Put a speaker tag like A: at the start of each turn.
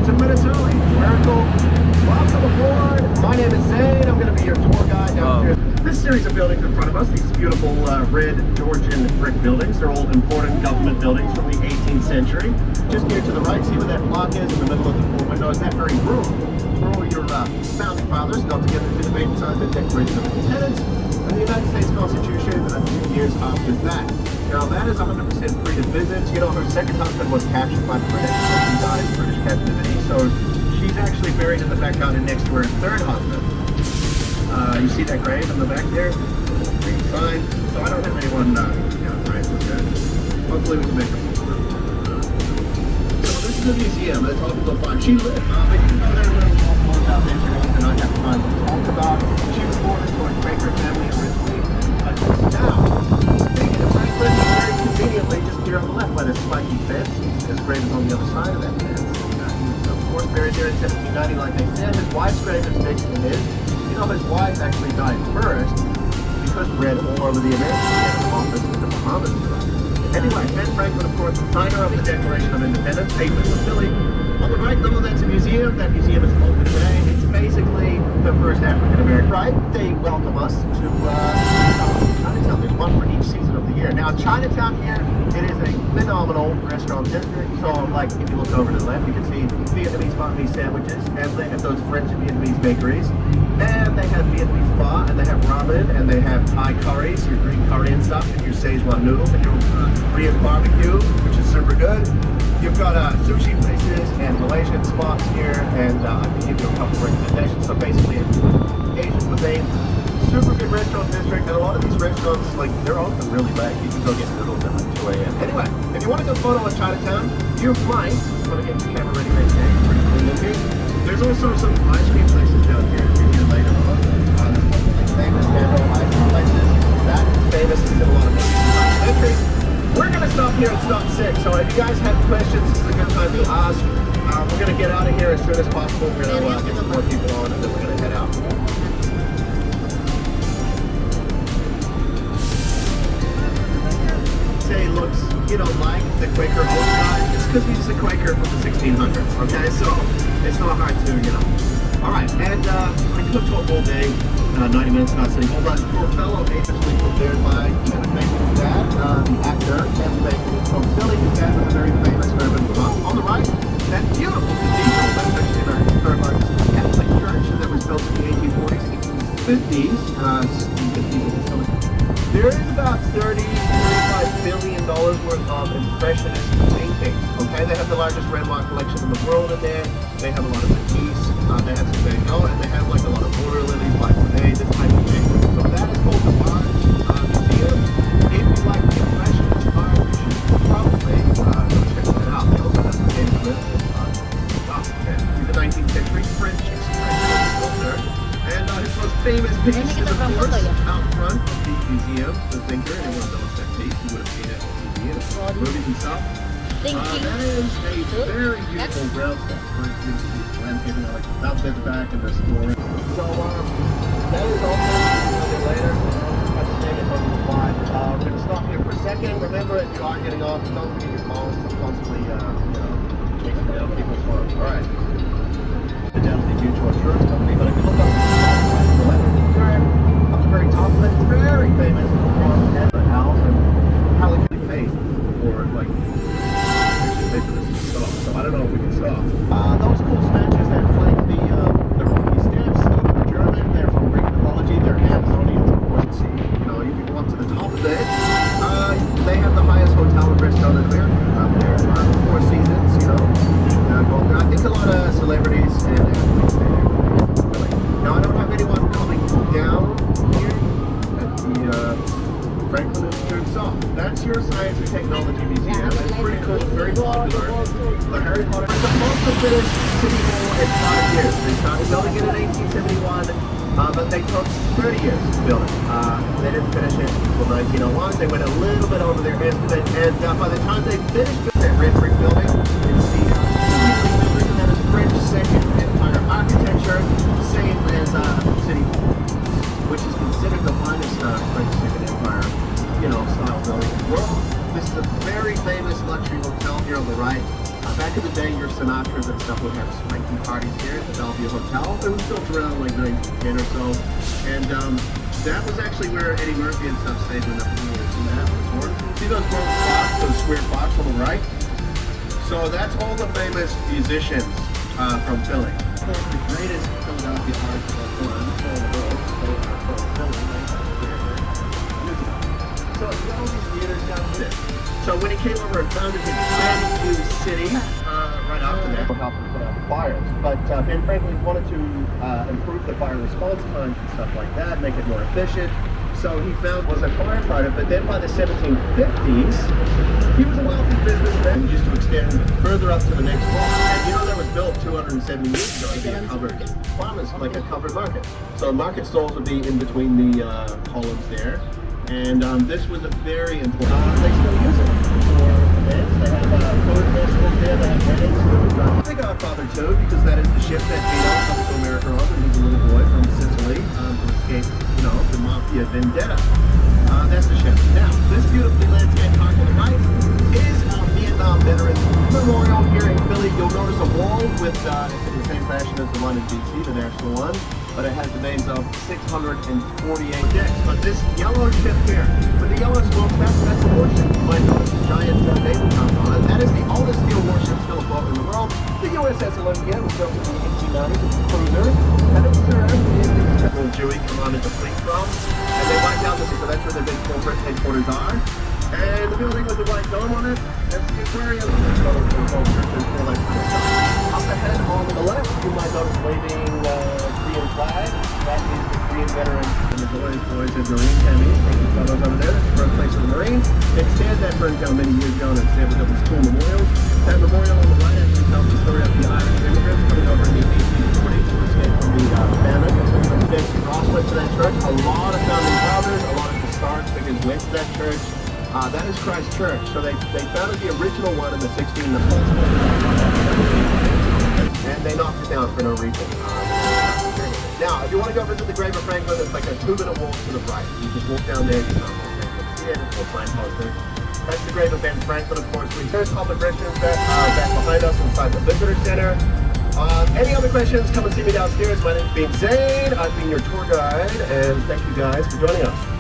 A: 2 minutes early. Miracle. Welcome aboard. My name is Zane. I'm going to be your tour guide down here. This series of buildings in front of us, these beautiful red Georgian brick buildings, they're all important government buildings from the 18th century. Just here to the right, see where that block is in the middle of the four windows, that very room where all your founding fathers got together to debate the Declaration of Independence and the United States Constitution and a few years after that. Now that is 100% free to visit. You know, her second husband was captured by the British, so she died in British captivity, so she's actually buried in the back garden next to her third husband. You see that grave in the back there? Green sign. So I don't have anyone, right, okay. Hopefully we can make it. So this is a museum, that's all people find. She lived, but you can go there and learn a lot more about this. You're going to not have time to talk about. She was born into a Quaker family originally. Now, speaking of Franklin, very conveniently, just here on the left by the spiky fence. His grave is on the other side of that fence. He was, of course, buried there in 1790, like I said. His wife's grave is next to his. You know, his wife actually died first because bread all over the American office in the Bahamas. Anyway, Ben Franklin, of course, the signer of the Declaration of Independence, a little Philly. On the right, though, that's a museum. That museum is open today. It's basically the first African American. Right? They welcome us to Chinatown. There's one for each season of the year. Now, Chinatown here, it is a phenomenal restaurant district. So, like, if you look over to the left, you can see Vietnamese Vietnamese sandwiches, and they have those French Vietnamese bakeries. And they have Vietnamese pho, and they have ramen, and they have Thai curries, your green curry and stuff, and your Szechuan noodles, and your Korean barbecue, which is super good. You've got sushi places and Malaysian spots here, and I can give you a couple recommendations. So basically, Asian cuisine, super good restaurant district, and a lot of these restaurants, like, they're open really late. You can go get noodles at like 2 a.m. Anyway, if you want to go photo of Chinatown, you might want to get your camera ready, pretty clean looking. There's also some ice cream places down here if you're here later on. There's like famous Handle ice cream places. That is famous in a lot of documentaries. We're going to stop here at stop 6, so if you guys have questions, this is a good time to ask. We're going to get out of here as soon as possible. We're going to get some more people on, and then we're going to head out. Say looks, you know, like the Quaker old guy. It's because he's a Quaker from the 1600s, okay? So it's not hard to, you know. All right, and I could talk all day, 90 minutes about City Hall, but for a fellow famously prepared by Kevin Bacon's dad, the actor Kevin Bacon from Philly. His dad was a very famous urban monk. On the right, that beautiful cathedral, that's actually America's third largest Catholic church that was built in the 1840s, 50s. There is about $35 billion worth of impressionist paintings. Okay, they have the largest Renoir collection in the world in there. They have a lot of Matisse. They have some Van Gogh, and they have like a lot of border lilies, like Monet, this type of thing. So that is called the Art Museum. If you like the impressionist art, you should probably go check that out. They also have some James stuff. He's a 19th century French expressionist sculptor. And his most famous piece is, of course, out front of the museum, The Thinker. Anyone knows that piece, you would have seen it on TV and movies and stuff. That is a very beautiful rail set. Very beautiful landscaping. I like the mountain at the back and the story. So, that is also a bit later. That's the thing, it's on the fly. We're going to stop here for a second. Remember, if you are getting off, don't forget your phones. Constantly, chasing down people's phones. All right. Definitely due to insurance company, but if you look up the very top of it, it's very famous for the house and how it can be paid for, like, pay for this stuff. So I don't know if we can stop. Those cool statues that flank the Rocky steps, they're German, they're from Greek mythology, they're Amazonians, of course. You know, you can go up to the top of it. They have the highest hotel and restaurant in America. There are 4 seasons, you know. I think a lot of celebrities and athletes stay there. Now, I don't have anyone coming down here at the Franklin Institute. So, that's your Science and Technology Museum. It's pretty cool, very popular. The Harry Potter is supposed to finish City Hall in 5 years. They started building it in 1871, but they took 30 years to build it. They didn't finish it until 1901. They went a little bit over their estimate, and by the time they finished that red brick building, it's the French Second Empire architecture, same as City Hall, which is considered the finest French Second Empire, style building in the world. This is a very famous luxury hotel here on the right. Back in the day, your Singer Sinatras and stuff would have swanky parties here at the Bellevue Hotel. It was built around like 1910 or so. And that was actually where Eddie Murphy and stuff stayed when the movie was in that resort. See those gold clocks, those square clocks on the right? So that's all the famous musicians from Philly. The greatest Philadelphia artists of all time, all the world, they are from Philly. So he had all these theaters down there. So when he came over and founded his brand new city, right after that, help him put out fires. But Ben Franklin wanted to improve the fire response times and stuff like that, make it more efficient. So he found was a firefighter, but then by the 1750s, he was a wealthy businessman. He used to extend further up to the next block. And you know that was built 270 years ago to be a covered farmers, like a covered market. So market stalls would be in between the columns there. And this was a very important. They still use it for events. They have food festivals there. They have weddings. The Godfather too, because that is the ship that Vito comes to America on when he's a little boy from Sicily to escape, you know, the mafia vendetta. That's the ship. Now, this beautifully landscaped park on the right is our Vietnam Veterans Memorial here in Philly. You'll notice a wall with it's in the same fashion as the one in DC, the national one. But it has the names of 648 decks. But this yellow ship here, with the yellow smoke, that's a warship. You might notice a giant naval compound on it. That is the oldest steel warship still afloat in the world. The USS Olympia was built in the 1890s. It's a cruiser. And it was served in Admiral Dewey commanded the fleet from. And they wiped out this, so that's where the big corporate headquarters are. And the building with the white dome on it, that's the aquarium. Up ahead on the left, you might notice waving Korean flag. That is the Korean veterans and the boys at Marine Academy. Taking photos over there. That's the birthplace of the Marines. They expanded that burned down many years ago and instead was up as school memorials. That memorial on the right actually tells the story of the Irish immigrants coming over in the 1840s to escape from the famine. Betsy went to that church. A lot of founding fathers, a lot of historic figures went to that church. That is Christ Church. So they founded the original one in the 1600s. And they knocked it down for no reason. Now, if you want to go visit the grave of Franklin, it's like a 2-minute walk to the right. You just walk down there, you can see it, it's a signpost there. That's the grave of Ben Franklin, of course. There's public restrooms back behind us inside the visitor center. Any other questions, come and see me downstairs. My name's Zane. I've been your tour guide, and thank you guys for joining us.